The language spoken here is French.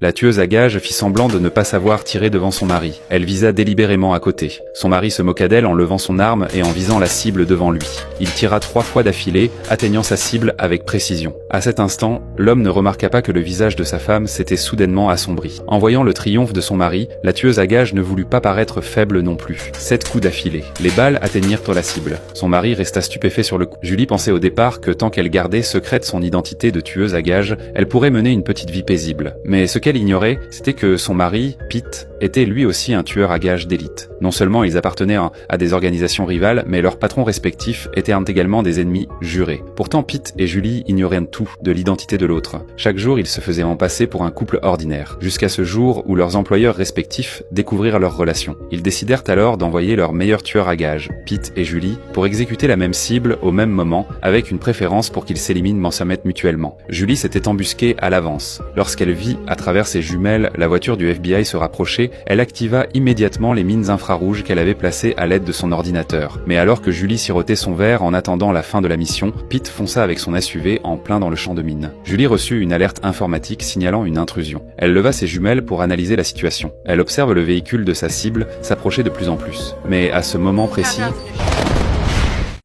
La tueuse à gages fit semblant de ne pas savoir tirer devant son mari. Elle visa délibérément à côté. Son mari se moqua d'elle en levant son arme et en visant la cible devant lui. Il tira 3 fois d'affilée, atteignant sa cible avec précision. À cet instant, l'homme ne remarqua pas que le visage de sa femme s'était soudainement assombri. En voyant le triomphe de son mari, la tueuse à gages ne voulut pas paraître faible non plus. 7 coups d'affilée. Les balles atteignirent la cible. Son mari resta stupéfait sur le coup. Julie pensait au départ que tant qu'elle gardait secrète son identité de tueuse à gages, elle pourrait mener une petite vie paisible. Mais ce qu'elle ignorait, c'était que son mari, Pete, était lui aussi un tueur à gages d'élite. Non seulement ils appartenaient à des organisations rivales, mais leurs patrons respectifs étaient également des ennemis jurés. Pourtant Pete et Julie ignoraient tout de l'identité de l'autre. Chaque jour, ils se faisaient en passer pour un couple ordinaire, jusqu'à ce jour où leurs employeurs respectifs découvrirent leur relation. Ils décidèrent alors d'envoyer leur meilleur tueur à gages, Pete et Julie, pour exécuter la même cible au même moment, avec une préférence pour qu'ils s'éliminent mutuellement. Julie s'était embusquée à l'avance. Lorsqu'elle vit à travers ses jumelles la voiture du FBI se rapprocher, elle activa immédiatement les mines infrarouges qu'elle avait placées à l'aide de son ordinateur. Mais alors que Julie sirotait son verre en attendant la fin de la mission, Pete fonça avec son SUV en plein dans le champ de mines. Julie reçut une alerte informatique signalant une intrusion. Elle leva ses jumelles pour analyser la situation. Elle observe le véhicule de sa cible s'approcher de plus en plus. Mais à ce moment précis,